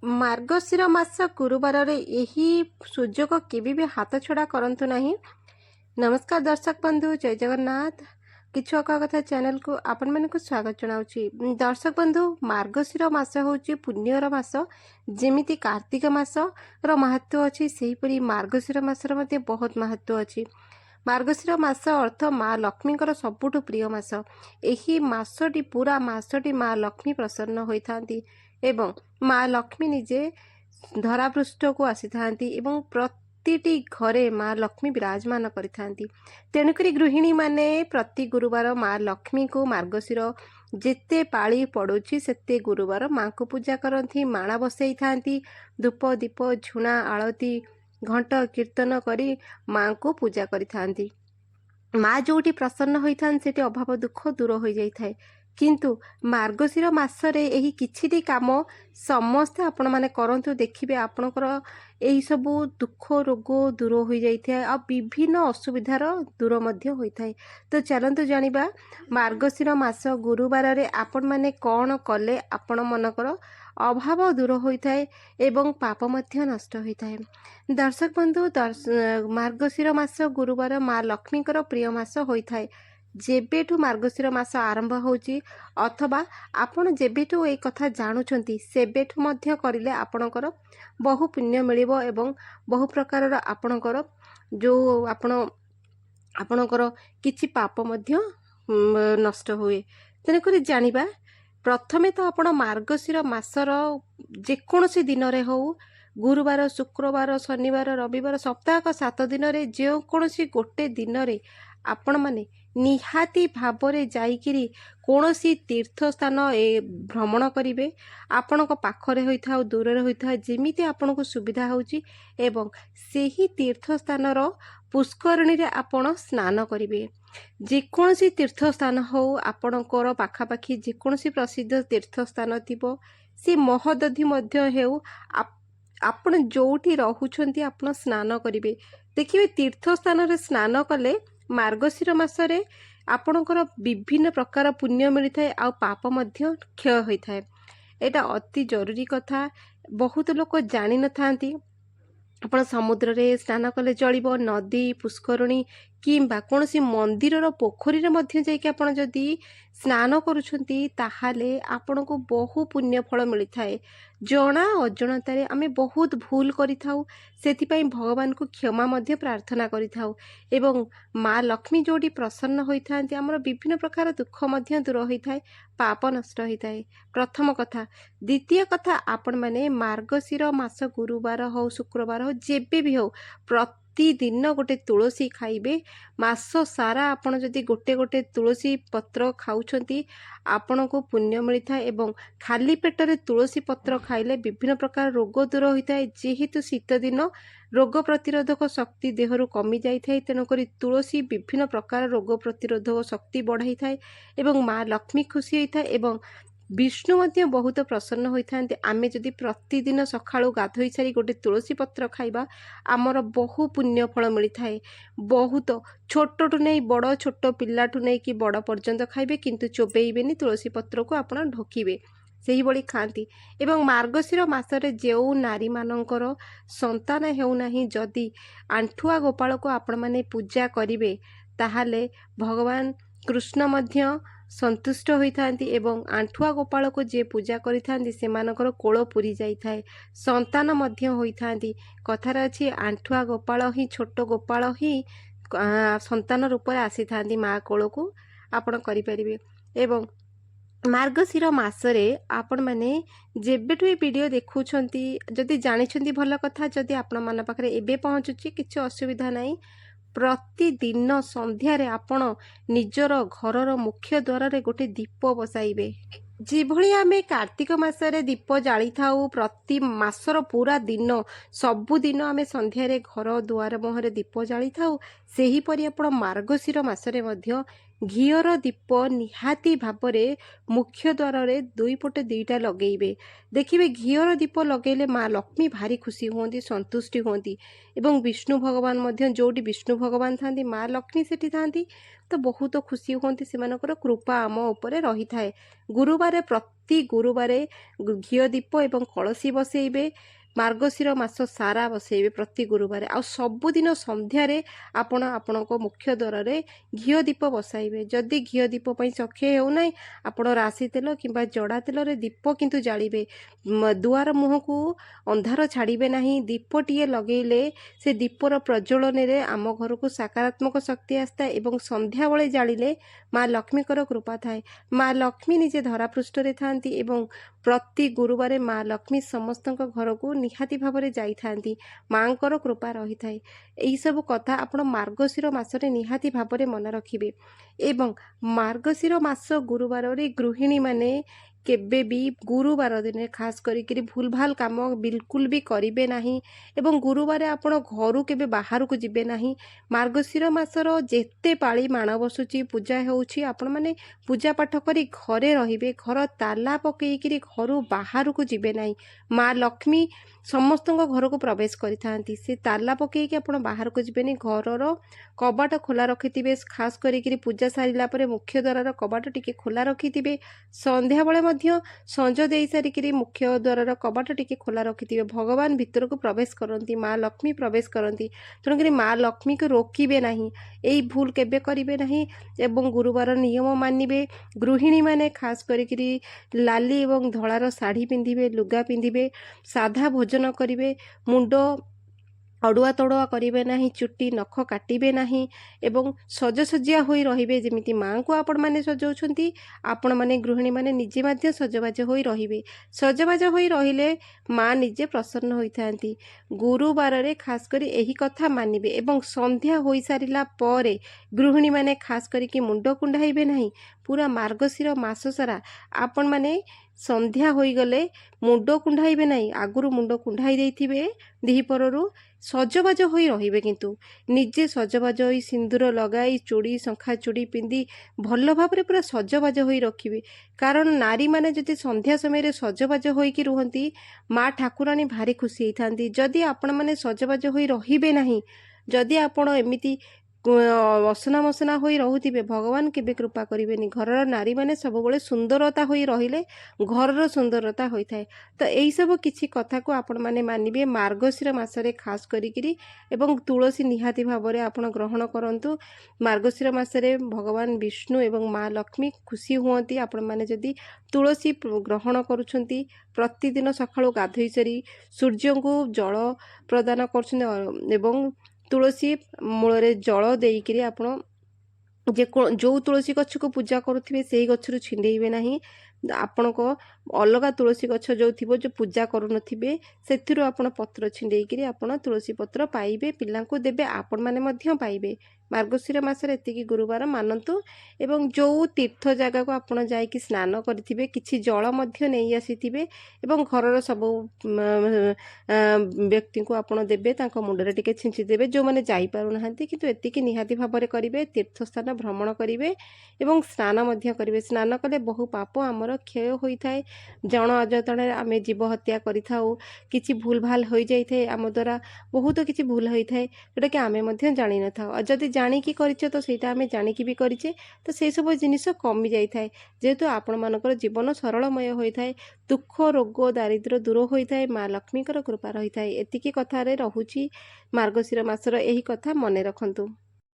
मार्गशीर मास गुरुवार रे यही सुजोग केबे भी हाथ छड़ा करंतु नहीं। नमस्कार दर्शक बंधु, जय जगन्नाथ। किछु अका कथा चैनल को आपण मानक स्वागत जनाउछि। दर्शक बंधु, मार्गशीर मास होछि पुण्यर मास। जेमिति कार्तिक मास रो महत्व अछि, सेही परि मार्गशीर मास रो मध्ये बहुत महत्व अछि। मार्गशीर मास अर्थ माँ लक्ष्मीଙ୍କର ସବୁଠୁ ପ୍ରିୟ ମାସ। ଏହି ମାସଟି ପୁରା ମାସଟି ମାँ ଲକ୍ଷ୍ମୀ ପ୍ରସନ୍ନ ହୋଇଥାନ୍ତି ଏବଂ ମାँ ଲକ୍ଷ୍ମୀ ନିଜେ ଧରାପୃଷ୍ଠକୁ ଆସିଥାନ୍ତି ଏବଂ ପ୍ରତିଟି ଘରେ ମାँ ଲକ୍ଷ୍ମୀ ବିରାଜମାନ କରିଥାନ୍ତି। ତେଣୁକରି ଗୃହିଣୀ ମାନେ ପ୍ରତି ଗୁରୁବାର ମାँ ଲକ୍ଷ୍ମୀଙ୍କୁ ମାର୍ଗଶିର ଯେତେ ପାଳି ପଡ଼ୁଛି ସେତେ ଗୁରୁବାର ମାଙ୍କୁ ପୂଜା କରନ୍ତି, ମାଣ ବସେଇଥାନ୍ତି, ଧୂପ ଦୀପ ଝୁଣା ଆଳତି ଘଣ୍ଟ କୀର୍ତ୍ତନ କରି ମାଙ୍କୁ ପୂଜା କରିଥାନ୍ତି। ମା ଯୋଉଠି ପ୍ରସନ୍ନ ହୋଇଥାନ୍ତି ସେଠି ଅଭାବ ଦୁଃଖ ଦୂର ହୋଇଯାଇଥାଏ। କିନ୍ତୁ ମାର୍ଗଶିର ମାସରେ ଏହି କିଛିଟି କାମ ସମସ୍ତେ ଆପଣମାନେ କରନ୍ତୁ, ଦେଖିବେ ଆପଣଙ୍କର ଏହି ସବୁ ଦୁଃଖ ରୋଗ ଦୂର ହୋଇଯାଇଥାଏ ଆଉ ବିଭିନ୍ନ ଅସୁବିଧାର ଦୂର ମଧ୍ୟ ହୋଇଥାଏ। ତ ଚାଲନ୍ତୁ ଜାଣିବା ମାର୍ଗଶିର ମାସ ଗୁରୁବାରରେ ଆପଣମାନେ କ'ଣ କଲେ ଆପଣ ମାନଙ୍କର ଅଭାବ ଦୂର ହୋଇଥାଏ ଏବଂ ପାପ ମଧ୍ୟ ନଷ୍ଟ ହୋଇଥାଏ। ଦର୍ଶକ ବନ୍ଧୁ, ମାର୍ଗଶିର ମାସ ଗୁରୁବାର ମା ଲକ୍ଷ୍ମୀଙ୍କର ପ୍ରିୟ ମାସ ହୋଇଥାଏ। ଯେବେଠୁ ମାର୍ଗଶିର ମାସ ଆରମ୍ଭ ହେଉଛି ଅଥବା ଆପଣ ଯେବେଠୁ এই କଥା ଜାଣୁଛନ୍ତି ସେବେଠୁ ମଧ୍ୟ କରିଲେ ଆପଣଙ୍କର ବହୁ ପୁଣ୍ୟ ମିଳିବ ଏବଂ ବହୁ ପ୍ରକାରର ଆପଣଙ୍କର ଯେଉଁ ଆପଣଙ୍କର କିଛି ପାପ ମଧ୍ୟ ନଷ୍ଟ ହୁଏ। ତେଣୁକରି ଜାଣିବା, ପ୍ରଥମେ ତ ଆପଣ ମାର୍ଗଶିର ମାସର ଯେକୌଣସି ଦିନରେ ହେଉ, ଗୁରୁବାର, ଶୁକ୍ରବାର, ଶନିବାର, ରବିବାର, ସପ୍ତାହକ 7 ଦିନରେ ଯେକୌଣସି ଗୋଟେ ଦିନରେ ଆପଣମାନେ ନିହାତି ଭାବରେ ଯାଇକିରି କୌଣସି ତୀର୍ଥସ୍ଥାନ ଭ୍ରମଣ କରିବେ। ଆପଣଙ୍କ ପାଖରେ ହୋଇଥାଉ ଦୂରରେ ହୋଇଥାଉ ଯେମିତି ଆପଣଙ୍କୁ ସୁବିଧା ହେଉଛି ଏବଂ ସେହି ତୀର୍ଥସ୍ଥାନର ପୁଷ୍କରିଣୀରେ ଆପଣ ସ୍ନାନ କରିବେ। ଯେକୌଣସି ତୀର୍ଥସ୍ଥାନ ହେଉ, ଆପଣଙ୍କର ପାଖାପାଖି ଯେକୌଣସି ପ୍ରସିଦ୍ଧ ତୀର୍ଥସ୍ଥାନ ଥିବ, ସେ ମହୋଦଧି ମଧ୍ୟ ହେଉ, ଆପଣ ଯୋଉଠି ରହୁଛନ୍ତି ଆପଣ ସ୍ନାନ କରିବେ। ଦେଖିବେ ତୀର୍ଥସ୍ଥାନରେ ସ୍ନାନ କଲେ ମାର୍ଗଶିର ମାସରେ ଆପଣଙ୍କର ବିଭିନ୍ନ ପ୍ରକାର ପୁଣ୍ୟ ମିଳିଥାଏ ଆଉ ପାପ ମଧ୍ୟ କ୍ଷୟ ହୋଇଥାଏ। ଏଇଟା ଅତି ଜରୁରୀ କଥା। ବହୁତ ଲୋକ ଜାଣିନଥାନ୍ତି। ଆପଣ ସମୁଦ୍ରରେ ସ୍ନାନ କଲେ ଚଳିବ, ନଦୀ, ପୁଷ୍କରିଣୀ କିମ୍ବା କୌଣସି ମନ୍ଦିରର ପୋଖରୀରେ ମଧ୍ୟ ଯାଇକି ଆପଣ ଯଦି ସ୍ନାନ କରୁଛନ୍ତି ତାହେଲେ ଆପଣଙ୍କୁ ବହୁ ପୁଣ୍ୟ ଫଳ ମିଳିଥାଏ। ଜଣା ଅଜଣାତାରେ ଆମେ ବହୁତ ଭୁଲ କରିଥାଉ, ସେଥିପାଇଁ ଭଗବାନଙ୍କୁ କ୍ଷମା ମଧ୍ୟ ପ୍ରାର୍ଥନା କରିଥାଉ ଏବଂ ମା ଲକ୍ଷ୍ମୀ ଯୋଉଠି ପ୍ରସନ୍ନ ହୋଇଥାନ୍ତି ଆମର ବିଭିନ୍ନ ପ୍ରକାର ଦୁଃଖ ମଧ୍ୟ ଦୂର ହୋଇଥାଏ, ପାପ ନଷ୍ଟ ହୋଇଥାଏ। ପ୍ରଥମ କଥା। ଦ୍ୱିତୀୟ କଥା, ଆପଣମାନେ ମାର୍ଗଶିର ମାସ ଗୁରୁବାର ହେଉ, ଶୁକ୍ରବାର ହେଉ, ଯେବେ ବି ହେଉ ପ୍ରତିଦିନ ଗୋଟେ ତୁଳସୀ ଖାଇବେ। ମାସ ସାରା ଆପଣ ଯଦି ଗୋଟେ ଗୋଟେ ତୁଳସୀ ପତ୍ର ଖାଉଛନ୍ତି ଆପଣଙ୍କୁ ପୁଣ୍ୟ ମିଳିଥାଏ ଏବଂ ଖାଲି ପେଟରେ ତୁଳସୀ ପତ୍ର ଖାଇଲେ ବିଭିନ୍ନ ପ୍ରକାର ରୋଗ ଦୂର ହୋଇଥାଏ। ଯେହେତୁ ଶୀତ ଦିନ ରୋଗ ପ୍ରତିରୋଧକ ଶକ୍ତି ଦେହରୁ କମି ଯାଇଥାଏ, ତେଣୁକରି ତୁଳସୀ ବିଭିନ୍ନ ପ୍ରକାର ରୋଗ ପ୍ରତିରୋଧକ ଶକ୍ତି ବଢ଼ାଇଥାଏ ଏବଂ ମା ଲକ୍ଷ୍ମୀ ଖୁସି ହୋଇଥାଏ ଏବଂ ବିଷ୍ଣୁ ମଧ୍ୟ ବହୁତ ପ୍ରସନ୍ନ ହୋଇଥାନ୍ତି। ଆମେ ଯଦି ପ୍ରତିଦିନ ସକାଳୁ ଗାଧୋଇ ସାରି ଗୋଟେ ତୁଳସୀ ପତ୍ର ଖାଇବା ଆମର ବହୁ ପୁଣ୍ୟ ଫଳ ମିଳିଥାଏ। ବହୁତ ଛୋଟଠୁ ନେଇ ବଡ଼, ଛୋଟ ପିଲାଠୁ ନେଇକି ବଡ଼ ପର୍ଯ୍ୟନ୍ତ ଖାଇବେ, କିନ୍ତୁ ଚୋବେଇବେନି, ତୁଳସୀ ପତ୍ରକୁ ଆପଣ ଢୋକିବେ, ସେହିଭଳି ଖାଆନ୍ତି। ଏବଂ ମାର୍ଗଶିର ମାସରେ ଯେଉଁ ନାରୀମାନଙ୍କର ସନ୍ତାନ ହେଉନାହିଁ, ଯଦି ଆଣ୍ଠୁଆ ଗୋପାଳକୁ ଆପଣମାନେ ପୂଜା କରିବେ ତାହେଲେ ଭଗବାନ କୃଷ୍ଣ ମଧ୍ୟ ସନ୍ତୁଷ୍ଟ ହୋଇଥାନ୍ତି ଏବଂ ଆଣ୍ଠୁଆ ଗୋପାଳକୁ ଯିଏ ପୂଜା କରିଥାନ୍ତି ସେମାନଙ୍କର କୋଳ ପୁରି ଯାଇଥାଏ, ସନ୍ତାନ ମଧ୍ୟ ହୋଇଥାନ୍ତି। କଥାରେ ଅଛି, ଆଣ୍ଠୁଆ ଗୋପାଳ ହିଁ, ଛୋଟ ଗୋପାଳ ହିଁ ସନ୍ତାନ ରୂପରେ ଆସିଥାନ୍ତି ମା କୋଳକୁ। ଆପଣ କରିପାରିବେ। ଏବଂ ମାର୍ଗଶିର ମାସରେ ଆପଣମାନେ ଯେବେଠୁ ଏ ଭିଡ଼ିଓ ଦେଖୁଛନ୍ତି, ଯଦି ଜାଣିଛନ୍ତି ଭଲ କଥା, ଯଦି ଆପଣମାନଙ୍କ ପାଖରେ ଏବେ ପହଞ୍ଚୁଛି କିଛି ଅସୁବିଧା ନାହିଁ। ପ୍ରତିଦିନ ସନ୍ଧ୍ୟାରେ ଆପଣ ନିଜର ଘରର ମୁଖ୍ୟ ଦ୍ୱାରରେ ଗୋଟେ ଦୀପ ବସାଇବେ। ଯେଭଳି ଆମେ କାର୍ତ୍ତିକ ମାସରେ ଦୀପ ଜାଳିଥାଉ, ପ୍ରତି ମାସର ପୁରା ଦିନ ସବୁଦିନ ଆମେ ସନ୍ଧ୍ୟାରେ ଘର ଦୁଆର ମୁହଁରେ ଦୀପ ଜାଳିଥାଉ, ସେହିପରି ଆପଣ ମାର୍ଗଶିର ମାସରେ ମଧ୍ୟ घीर दीप निहाती भाବରେ मुख्य द्वार 2 पटे 2टा लगेबे। देखिए घीर दीप लगेले माँ लक्ष्मी भारी खुशी होती, संतुष्टि होती। एवं विष्णु भगवान मध्य जोटी विष्णु भगवान थांती माँ लक्ष्मी सेठी थांती, तो बहुत खुशी होती, सेमानकर कृपा आम उपरे रही थाए। गुरुवार प्रति गुरुवार घीओ दीप एवं कलसी बसैबे, मार्गशीर मास सारा बसैबे प्रति गुरुवार। आ सबुदिन संध्यारे आपण आपणको मुख्य द्वार घीओ दीप बसाइबे। जदि घीओ दीप पई सक्षे होउना आपण राशि तेल किंबा जड़ा तेल रे दीप किंतु जालिबे। दुआर मुह को अंधार छाड़िबे नहीं। दीपटिए लगेले से दीपर प्रज्वलन रे आम घर को सकारात्मक शक्ति आसता एवं संध्या बेले जालिले माँ लक्ष्मीकर कृपा थाए। माँ लक्ष्मी निजे धरापृष्ठ रे थांती एवं प्रति गुरुवार माँ लक्ष्मी समस्त घर को निहाती भाव जाई थांती। माँकर कृपा रही थाए। यही सब कथा आपण मार्गशीर मासरे निहाती भाव मन रखिबे। एवं मार्गशीर मास गुरुवार रे गृहिणी माने केबे भी गुरुवार दिन खास करी भूल भाल काम बिल्कुल भी करिवे नहीं। एवं गुरुवार आपण घरु केबे बाहर को जिबे नहीं। मार्गशीर मासर जेते पाळी माण बसुची पूजा होउची आपण माने पूजा पाठ करी घरे रहिबे। घर ताला पकेइकिरी घरु बाहर को जिबे नहीं। माँ लक्ष्मी समस्त घर को प्रवेश करि थांती। से ताला पकेइकी आपण बाहर को जिबेनी। घरर कबाट खोला रखिथिबे। खास करी पूजा सारिला परे मुख्य द्वार कबाट टिके खोला रखिथिबे। संध्या बेले मध्य संज देई सारिकिरी मुख्य द्वार कबाट टिके खोला रखिथिबे। भगवान भितर को प्रवेश करती, माँ लक्ष्मी प्रवेश करती। तेणुकरी माँ लक्ष्मी को रोकिबे नहीं। यही भूल केबे करिबे नहीं। एवं गुरुवार नियम मानिबे। गृहिणी माने खास करी लाली एवं धଳାର ଶାଢ଼ୀ पिंधिबे, लुगा पिंधिबे, साधा भोजन करिवे, मुंड अड़ुआ तड़ुआ करिवे नहीं, चुट्टी नख काटिबे नहीं एवं सजसजिया होई रहिबे। जेमिति माँ को आपण माने सजाउछंती आपण माने गृहिणी माने निजे माध्य सजबाज होई रहिबे। सजबाज होई रहिले माँ निजे प्रसन्न होई थांती। गुरुवार रे खास करी एही कथा मानिबे एवं संध्या होई सारिला परे गृहिणी माने खास करी कि मुंड कुंडाइबे नहीं। पूरा मार्गशीर मास सारा आपण माने संध्या होई गले मुंड कुंडाइबे नहीं। आगुरु मुंड कुंडाई देइथिबे दिहिपररु सजबाज होई रहिबे। किंतु निजे सजबाज होई सिंदूर लगाई चूड़ी शंखा चूड़ी पिंदी भल भाबरे पूरा सजबाज होई रखिबे। कारण नारी माने जदि संध्या समय रे सजबाज होईकी रुहंती माँ ठाकुराणी भारी खुशी होइथांती। जदि आपण माने सजबाज होई रहिबे नहीं, जदि आपण एमिति असना मसना होई रहुथिबे भगवान केबे कृपा करिवेनी। घरर नारी माने सबबेले सुंदरता होई रहिले घरर सुंदरता होई थाए। तो एई सब किछि कथा को आपण माने मानिबे मार्गशीर मासरे खास करिकिरी। एवं तुलसी निहाती भाबरे आपण ग्रहण करंतु। मार्गशीर मासरे भगवान विष्णु एवं माँ लक्ष्मी खुशी हुअंती। आपण माने जदि तुलसी ग्रहण करूछंती प्रतिदिन सकाळु गाधोई सरी सूर्य को जल प्रदान करछन एवं तुलसी मूल जल देइकिरी आपण जे जो तुलसी गछ को पूजा करुथिबे सेही गछरु छिंडेइबे नहीं। आपण को अलगा तुलसी गछ जो थिबो जो पूजा करू नथिबे सेथिरु आपण पत्र छिंडेइकिरी आपण तुलसी पत्र पाइबे, पिल्ला को देबे, आपण माने मध्य पाइबे। मार्गशीर मासरे एतिकी गुरुवार मानंतु। एवं जो तीर्थ जगह को आपण जाइकी स्नान करिथिबे किछि जल मध्य नेई आसीथिबे एवं घरर सब व्यक्ति को आपण देबे, तांको मुंडरे टिके छिंची देबे जो माने जाई पारु नाहंती। किंतु एतिकी निहाती भाबरे करिवे। तीर्थ स्थान भ्रमण करिवे एवं स्नान मध्य करिवे। स्नान कले बहु पाप आमर क्षय होई थाए। जन अजतणे आमे जीव हत्या करिथाउ, किछि भूल भाल होई जाई थाए, आम द्वारा बहुत किछि भूल होई थाए जोटा कि आमे मध्य जानि न थाउ। जदि जानिकी करिछे तो सेटा आमे जानिकी भी करिछे तो से सब जिनिस कमी जाई थाए। जेहेतु आपण मानकर जीवन सरलमय होई थाए, दुख रोग दारिद्र्य दूर होई थाए, माँ लक्ष्मीकर कृपा रही थाए। एतिकी कथारे रहुची मार्गशीर मासर एही कथा मने रखंतु।